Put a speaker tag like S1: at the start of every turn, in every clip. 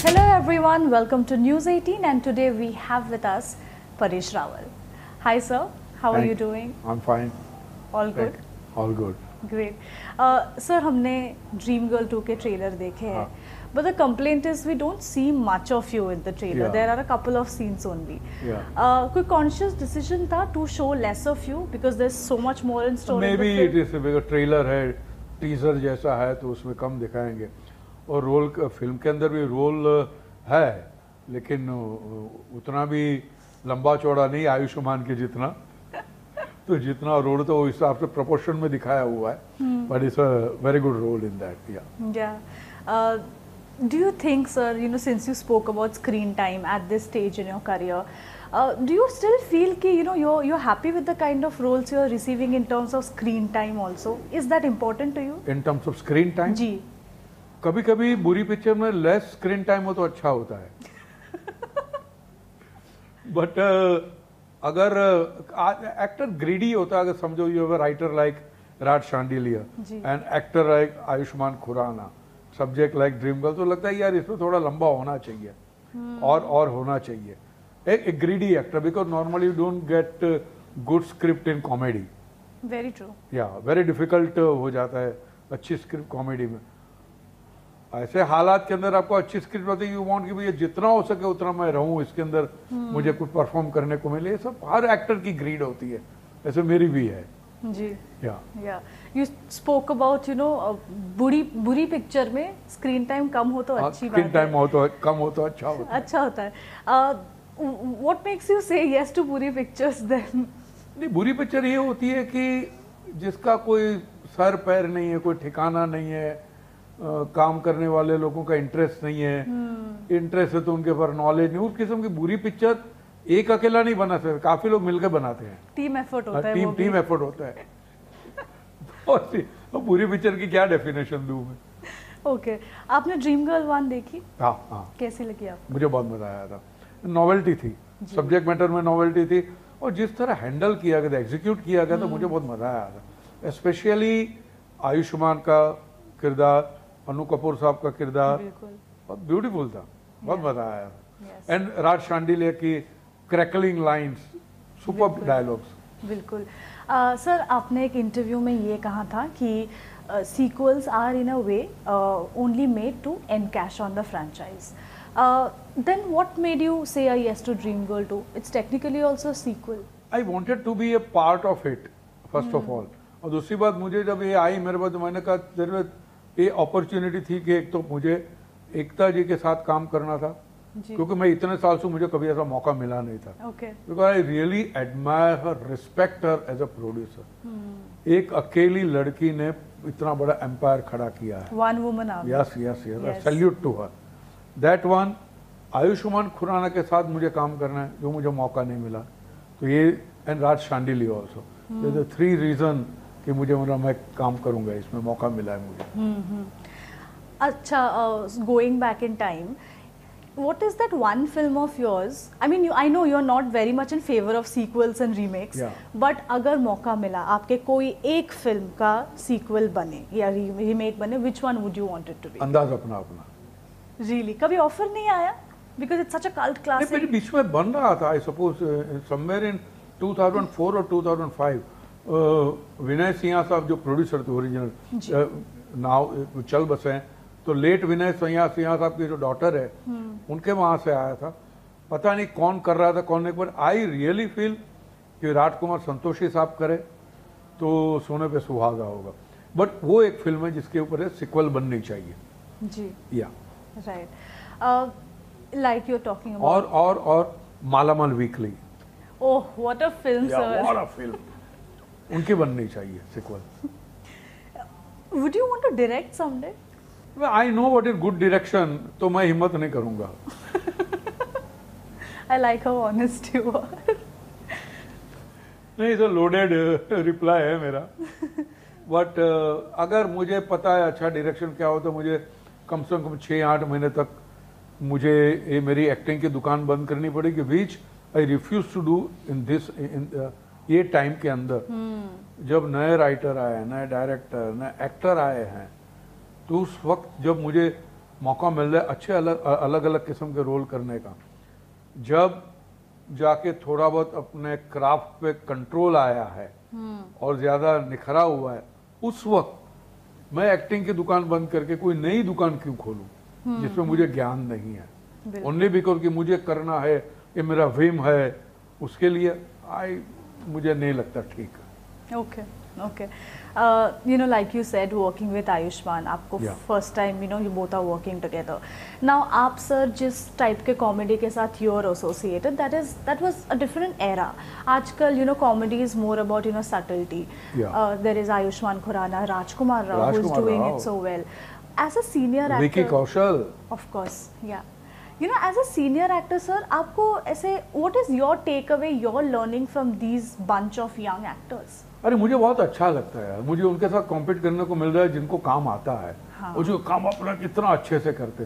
S1: Hello everyone, welcome to News 18 and today we have with us Paresh Rawal. Hi sir, how are you doing?
S2: I'm fine.
S1: All good?
S2: All good.
S1: Great. Sir, हमने Dream Girl 2 के trailer देखे हैं. But the complaint is we don't see much of you in the trailer.
S2: Yeah.
S1: There are a couple of scenes only.
S2: Yeah.
S1: कोई conscious decision था to show less of you because there's so much more in store.
S2: Maybe it is because trailer है, teaser जैसा है तो उसमें कम दिखाएंगे और role film के अंदर भी रोल है लेकिन उतना भी लंबा चौड़ा नहीं आयुष्मान के जितना तो जितना रोल तो उस हिसाब से प्रोपोर्शन में दिखाया हुआ है but it's a very good role in that
S1: Yeah. Do you think, sir, since you spoke about screen time at this stage in your career, do you still feel कि you're happy with the kind of roles you're receiving in terms of screen time also? Is that important to you?
S2: In terms of screen time
S1: जी.
S2: कभी कभी बुरी picture में less screen time हो तो अच्छा होता है बट अगर एक्टर ग्रीडी होता है अगर समझो you have a writer like Raj Shandilya and actor like Ayushmann Khurrana subject like Dream Girl तो लगता है यार इसमें थोड़ा लंबा होना चाहिए और होना चाहिए एक greedy actor because normally you don't get good script in comedy
S1: very true
S2: या वेरी डिफिकल्ट हो जाता है अच्छी स्क्रिप्ट कॉमेडी में ऐसे हालात के अंदर आपको अच्छी स्क्रिप्ट होती है यू वांट कि भैया जितना हो सके उतना मैं रहूं इसके अंदर मुझे कुछ परफॉर्म करने को मिले ये सब हर एक्टर की ग्रीड होती है ऐसे मेरी भी है
S1: जी.
S2: या
S1: You spoke about बुरी पिक्चर में स्क्रीन टाइम कम हो तो अच्छी बात है.
S2: स्क्रीन टाइम हो तो कम हो तो अच्छा होता है
S1: अच्छा होता है. What makes you say yes to बुरी पिक्चर्स then?
S2: नहीं बुरी पिक्चर ये होती है कि जिसका कोई सर पैर नहीं है कोई ठिकाना नहीं है काम करने वाले लोगों का इंटरेस्ट नहीं है इंटरेस्ट है तो उनके पास नॉलेज नहीं उस किस्म की बुरी पिक्चर एक अकेला नहीं बना सकते काफी लोग मिलकर बनाते हैं
S1: टीम एफर्ट होता है
S2: टीम एफर्ट होता है तो बुरी पिक्चर की क्या डेफिनेशन दूं मैं
S1: ओके. आपने ड्रीम गर्ल 1 देखी?
S2: हाँ
S1: कैसी लगी आपको?
S2: मुझे बहुत मजा आया था नॉवेल्टी थी सब्जेक्ट मैटर में नॉवेल्टी थी और जिस तरह हैंडल किया गया था एग्जीक्यूट किया गया था मुझे बहुत मजा आया था स्पेशली आयुष्मान का किरदार अनु कपूर साहब का किरदार बहुत ब्यूटीफुल था बहुत मजा आया एंड राज शांडिल्य की क्रैकलिंग लाइंस सुपर डायलॉग्स
S1: बिल्कुल. सर आपने एक इंटरव्यू में ये कहा था कि sequels are in a way only made to encash on the franchise. Then what made you say a yes to Dream Girl 2? It's technically also a sequel.
S2: I wanted to be a part of it first of all और दूसरी बात मुझे जब ये आई मेरे पास तो मैंने कहा तेरे में ये अपॉर्चुनिटी थी कि एक तो मुझे एकता जी के साथ काम करना था क्योंकि मैं इतने साल से मुझे कभी ऐसा मौका मिला नहीं था because I really admire her respect her as a producer एक अकेली लड़की ने इतना बड़ा एम्पायर खड़ा किया है
S1: one woman army.
S2: Yes yes yes salute to her that one. Ayushmann Khurrana के साथ मुझे काम करना है जो मुझे मौका नहीं मिला तो ये and Raj Shandilya also the three reason कि मुझे मैं काम करूंगा इसमें मौका मिला है मुझे.
S1: अच्छा going back in time what is that one film of yours? I mean, I know you're not very much in favor of sequels and remakes.
S2: Yeah.
S1: But अगर मौका मिला आपके कोई एक फिल्म का sequel बने या remake बने, which one would you want it to be?
S2: अंदाज अपना अपना.
S1: Really? कभी ऑफर नहीं आया? Because it's such a cult classic.
S2: मेरे बीच में बन रहा था I suppose somewhere in 2004 और 2005 विनय सिंह साहब जो प्रोड्यूसर थे ओरिजिनल नाउ चल बसे तो लेट विनय सिंह साहब की जो डॉटर है उनके वहां से आया था पता नहीं कौन कर रहा था कौन नहीं पर आई रियली फील कि राजकुमार संतोषी साहब करे तो सोने पे सुहागा होगा बट वो एक फिल्म है जिसके ऊपर सिक्वल बननी चाहिए
S1: जी
S2: yeah
S1: right like you are talking about
S2: और Malamaal Weekly
S1: oh what a film sir
S2: what a film उनकी बननी चाहिए sequel.
S1: Would you want to direct someday?
S2: I know what is good direction तो मैं हिम्मत नहीं करूंगा.
S1: I like how honest you are.
S2: नहीं तो लोडेड रिप्लाई है मेरा बट अगर मुझे पता है अच्छा डायरेक्शन क्या हो तो मुझे कम से कम 6-8 महीने तक मुझे ये मेरी एक्टिंग की दुकान बंद करनी पड़ेगी which I refuse to do in this ये टाइम के अंदर जब नए राइटर आए नए डायरेक्टर नए एक्टर आए हैं तो उस वक्त जब मुझे मौका मिल रहा है अच्छे अलग अलग किस्म के रोल करने का, जब जाके थोड़ा बहुत अपने क्राफ्ट पे कंट्रोल आया है और ज़्यादा निखरा हुआ है, उस वक्त मैं एक्टिंग की दुकान बंद करके कोई नई दुकान क्यों खोलूं जिसमें मुझे ज्ञान नहीं है। ओनली बिकॉज कि मुझे करना है, ये मेरा विम है, उसके लिए मुझे नहीं लगता ठीक।
S1: Okay okay, you know, like you said, working with Ayushmann, आपको first time, you know, you both are working together. Now आप सर जिस टाइप के कॉमेडी के साथ you are associated, that was a different era. आजकल you know comedy is more about you know subtlety. There is Ayushman Khurana, Rajkumar Rao who is doing it so well. As a senior actor,
S2: Vicky Kaushal,
S1: of course, yeah. You know, as a senior actor, sir, आपको ऐसे what is your takeaway, your learning from these bunch of young actors?
S2: अरे मुझे बहुत अच्छा लगता है यार, मुझे उनके साथ कॉम्पीट करने को मिल रहा है जिनको काम आता है। हाँ। और जो काम अपना इतना अच्छे से करते,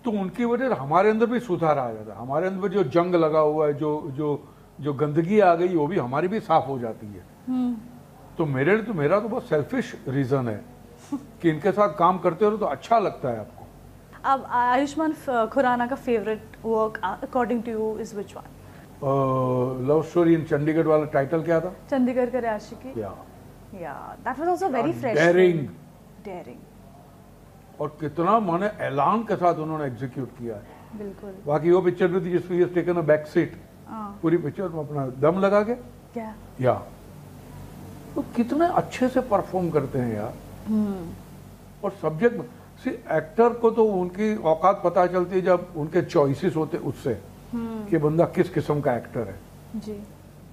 S2: तो उनकी वजह से हमारे अंदर भी सुधार आ जाता है। हमारे अंदर जो जंग लगा हुआ है, जो गंदगी आ गई, वो भी हमारी भी साफ हो जाती है। तो मेरा तो बहुत सेल्फिश रीजन है कि इनके साथ काम करते हो तो अच्छा लगता है आपको।
S1: अब आयुष्मान खुराना का favourite work according to you is which one?
S2: Love story in Chandigarh वाला टाइटल क्या था?
S1: चंडीगढ़ का Aashiqui.
S2: Yeah
S1: that was also very fresh, daring, और
S2: कितना माने ऐलान के साथ उन्होंने एग्जीक्यूट किया है।
S1: बिल्कुल।
S2: बाकी वो पिक्चर भी थी जिसमें ये टेकन अ बैक सीट, पूरी पिक्चर में अपना दम लगा के
S1: क्या,
S2: या तो कितने अच्छे से परफॉर्म करते हैं यार। और सब्जेक्ट सी एक्टर को तो उनकी औकात पता चलती है जब उनके चॉइसेस होते उससे कि बंदा किस किस्म का एक्टर है
S1: जी।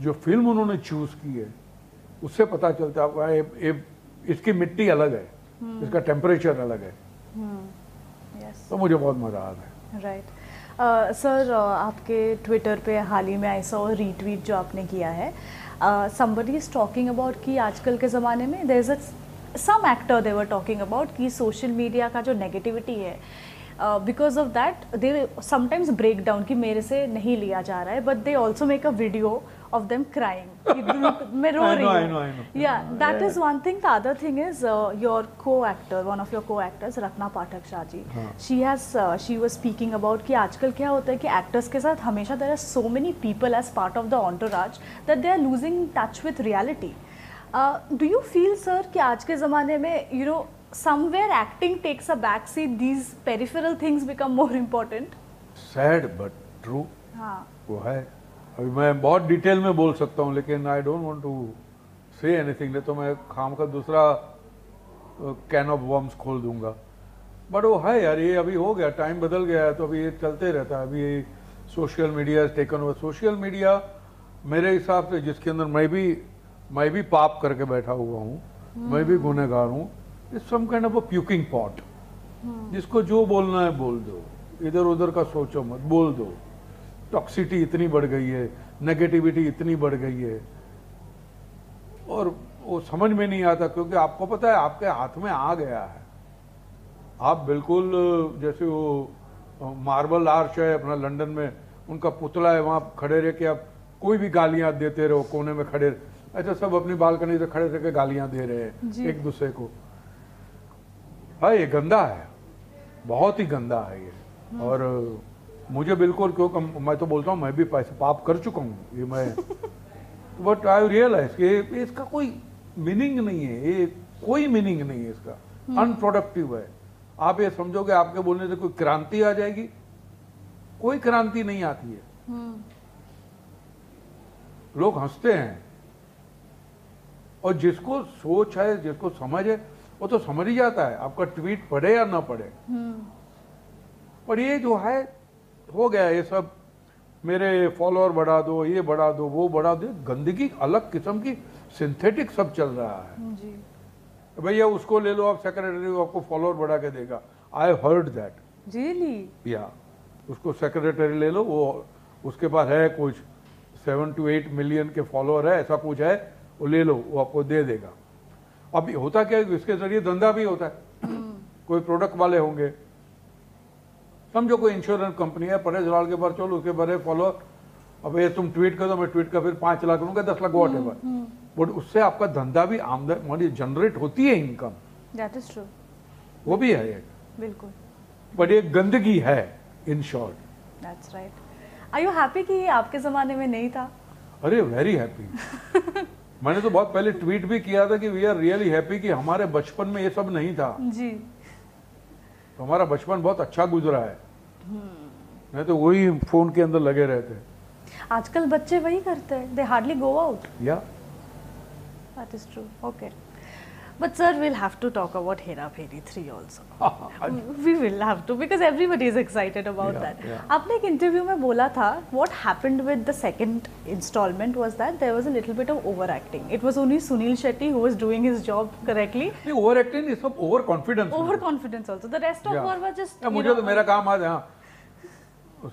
S2: जो फिल्म उन्होंने चूज की है उससे पता चलता है इसकी मिट्टी अलग है, इसका टेम्परेचर अलग है। तो मुझे बहुत मजा आ रहा है।
S1: राइट सर, आपके ट्विटर पे हाल ही में आई सॉ रीट्वीट जो आपने किया है, somebody is talking about कि आजकल के ज़माने में there is some actor they were talking about कि सोशल मीडिया का जो नेगेटिविटी है, because of that they sometimes break down कि मेरे से नहीं लिया जा रहा है, but they also make a video of them crying, मैं रो रही हूँ। Yeah that is one thing. The other thing is your co actor, one of your co actors Ratna Pathak Shah ji, she was speaking about कि आजकल क्या होता है कि एक्टर्स के साथ हमेशा there are so many people as part of the entourage that they are losing touch with reality. Do you feel sir कि आज के ज़माने में you know somewhere acting takes a back seat, these peripheral things become more important?
S2: Sad but true.
S1: हाँ,
S2: वो है। अभी मैं बहुत डिटेल में बोल सकता हूँ लेकिन I don't want to say anything, नहीं तो मैं खाम का दूसरा कैन ऑफ वर्म्स खोल दूंगा। बट वो है यार, ये अभी हो गया, टाइम बदल गया है, तो अभी ये चलते रहता है। अभी social media taken over. Social media मेरे हिसाब से जिसके अंदर मैं भी पाप करके बैठा हुआ हूँ, मैं भी गुनहगार हूँ, it's some kind of a puking pot. जिसको जो बोलना है बोल दो, इधर उधर का सोचो मत, बोल दो। टॉक्सिटी इतनी बढ़ गई है, नेगेटिविटी इतनी बढ़ गई है, और वो समझ में नहीं आता, क्योंकि आपको पता है आपके हाथ में आ गया है। आप बिल्कुल जैसे वो मार्बल आर्च है अपना लंदन में, उनका पुतला है, वहां खड़े रह के आप कोई भी गालियां देते रहो, कोने में खड़े, ऐसा सब अपनी बालकनी से खड़े रह के गालियां दे रहे हैं एक दूसरे को। हाँ, ये गंदा है, बहुत ही गंदा है ये। और मुझे बिल्कुल, क्योंकि मैं तो बोलता हूँ मैं भी पैसे पाप कर चुका हूँ ये मैं बट आई रियलाइज कि इसका कोई मीनिंग नहीं है, ये कोई मीनिंग नहीं है इसका, अनप्रोडक्टिव है। आप ये समझोगे आपके बोलने से कोई क्रांति आ जाएगी, कोई क्रांति नहीं आती है। लोग हंसते हैं, और जिसको सोच है, जिसको समझ है, वो तो समझ ही जाता है, आपका ट्वीट पढ़े या ना पढ़े। पर ये जो है हो गया, ये सब मेरे फॉलोअर बढ़ा दो, ये बढ़ा दो, वो बढ़ा दो, गंदगी अलग किस्म की सिंथेटिक सब चल रहा है
S1: जी।
S2: भैया उसको ले लो आप सेक्रेटरी, आपको फॉलोअर बढ़ा के देगा। आई हर्ड दैट
S1: रियली,
S2: या उसको सेक्रेटरी ले लो, वो उसके पास है कुछ 7 to 8 मिलियन के फॉलोअर है, ऐसा कुछ है, वो ले लो, वो आपको दे देगा। अब होता क्या है, इसके जरिए धंधा भी होता है। कोई प्रोडक्ट वाले होंगे, समझो कोई इंश्योरेंस कंपनी है, परेश लाल के पास चलो, उसके बारे फॉलोअर, अब ये तुम ट्वीट कर दो, मैं ट्वीट का फिर 5 लाख लूंगा, 10 लाख वॉट एवर, बट उससे आपका धंधा भी आमदनी जनरेट होती है, इनकम।
S1: दैट इज ट्रू,
S2: वो भी है एक।
S1: बिल्कुल।
S2: बट ये गंदगी है in short.
S1: That's right. Are you happy कि ये आपके ज़माने में नहीं था?
S2: अरे वेरी हैप्पी। मैंने तो बहुत पहले ट्वीट भी किया था कि वी आर रियली हैप्पी कि हमारे बचपन में ये सब नहीं था
S1: जी।
S2: तो हमारा बचपन बहुत अच्छा गुजरा है। नहीं तो वही फोन के अंदर लगे रहते।
S1: आजकल बच्चे वही करते हैं, दे हार्डली गो आउट।
S2: या
S1: that is true. Okay, but sir, we'll have to talk about Hera Pheri 3 also. We will have to because everybody is excited about that. आपने एक इंटरव्यू में बोला था what happened with the second installment was that there was a little bit of overacting. It was only Sunil Shetty who was doing his job correctly.
S2: नहीं, overacting is सब overconfidence.
S1: Overconfidence also. The rest of her was just.
S2: मुझे तो मेरा काम आज हाँ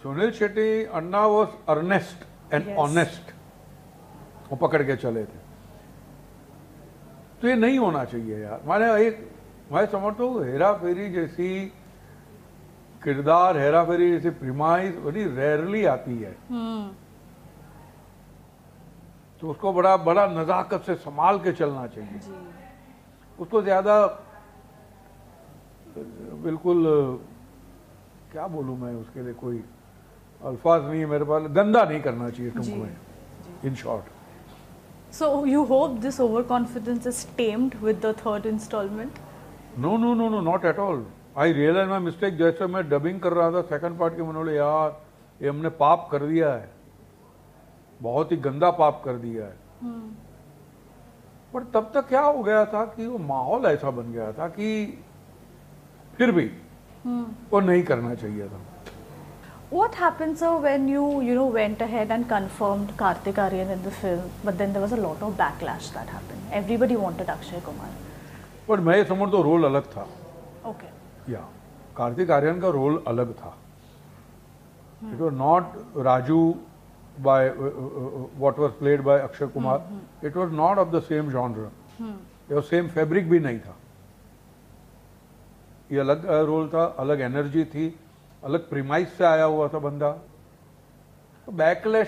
S2: सुनील शेट्टी अन्ना was earnest and honest. वो पकड़ के चले थे। तो ये नहीं होना चाहिए यार। मैं समझता हूँ हेरा फेरी जैसी किरदार, हेरा फेरी जैसी प्रीमाइस बड़ी रेयरली आती है। तो उसको बड़ा बड़ा नजाकत से संभाल के चलना चाहिए। उसको ज्यादा बिल्कुल क्या बोलूं मैं, उसके लिए कोई अल्फाज नहीं है मेरे पास, गंदा नहीं करना चाहिए टुक में, in short.
S1: So you hope this overconfidence is tamed with the third installment?
S2: No, not at all. I realized my mistake जैसे मैं डबिंग कर रहा था सेकंड पार्ट के, मैंने बोले यार ये हमने पाप कर दिया है, बहुत ही गंदा पाप कर दिया है। पर तब तक क्या हो गया था कि वो माहौल ऐसा बन गया था कि फिर भी वो नहीं करना चाहिए था।
S1: What happened, sir, when you went ahead and confirmed Kartik Aaryan in the film, but then there was a lot of backlash that happened. Everybody wanted Akshay Kumar.
S2: पर मैं समझता हूँ रोल अलग था।
S1: Okay.
S2: या कार्तिक आर्यन का रोल अलग था। It was not Raju by what was played by Akshay Kumar. It was not of the same genre. It was same fabric भी नहीं था। ये अलग रोल था, अलग एनर्जी थी, अलग प्रीमाइस से आया हुआ था बंदा। तो बैकलैश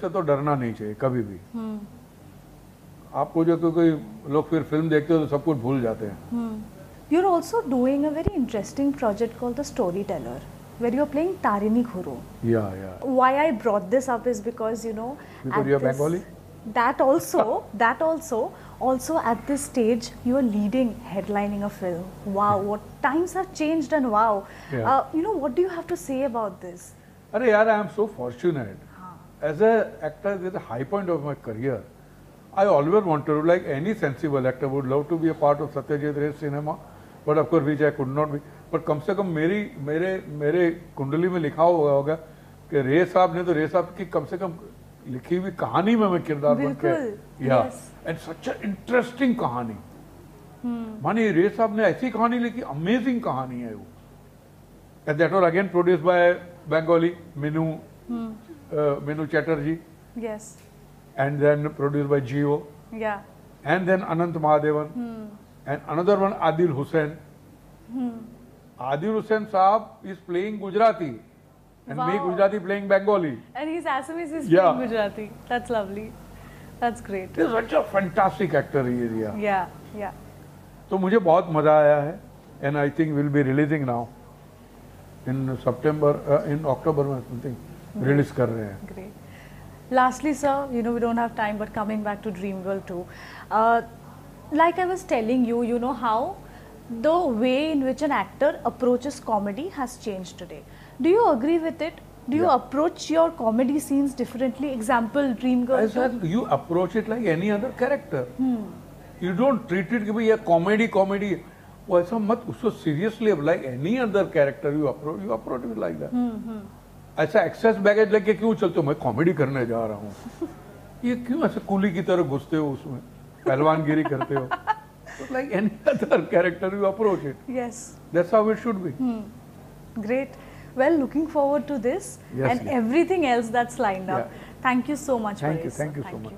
S2: से तो डरना नहीं चाहिए कभी भी। आपको जो कोई लोग फिर फिल्म देखते हो तो सब कुछ भूल जाते हैं।
S1: You're also doing a very interesting project called The Storyteller, where you're playing Tarini Khuro.
S2: Yeah.
S1: Why I brought this up is because
S2: Because you're Bengali?
S1: That also at this stage you are leading, headlining a film. Wow, what times have changed, and wow.
S2: Yeah.
S1: What do you have to say about this?
S2: अरे यार, I am so fortunate. As an actor, at the high point of my career, I always wanted to, like any sensible actor, would love to be a part of Satyajit Ray's cinema, but of course which I could not be. But कम से कम मेरे कुंडली में लिखा हुआ होगा कि रे साहब ने तो रे साहब की कम से कम लिखी हुई कहानी में मैं किरदार बन के, एंड सच इंटरेस्टिंग कहानी। मानिए रे साहब ने ऐसी कहानी लिखी, अमेजिंग कहानी है वो। And that was again produced by Bengali Meenu Chatterjee,
S1: yes,
S2: and then produced by Jio, and then Anant Mahadevan, and another one Adil Hussain. Adil Hussain Saab is playing Gujarati, and me Gujarati playing Bengali.
S1: And he's Assamese, he's playing Gujarati. That's lovely. That's great.
S2: He's such a fantastic actor he is.
S1: Yeah.
S2: तो मुझे बहुत मजा आया है, and I think we'll be releasing now in September, in October में something release कर रहे हैं.
S1: Great. Lastly, sir, we don't have time, but coming back to Dreamworld 2, like I was telling you, how the way in which an actor approaches comedy has changed today. Do you agree with it? Do you approach your comedy scenes differently? Example, Dreamgirl 2?
S2: You approach it like any other character. You don't treat it कि भाई ये comedy. वो ऐसा मत उसको seriously, like any other character you approach it like that. ऐसा access baggage लेके क्यों चलते हो? मैं कॉमेडी करने जा रहा हूँ, ये क्यों ऐसे कूली की तरह घुसते हो उसमें, पहलवानगिरी करते हो? तो like any other character you approach it.
S1: Yes.
S2: That's how it should be.
S1: Great. Well, looking forward to this and everything else that's lined up. Thank you so much.
S2: Thank you so much.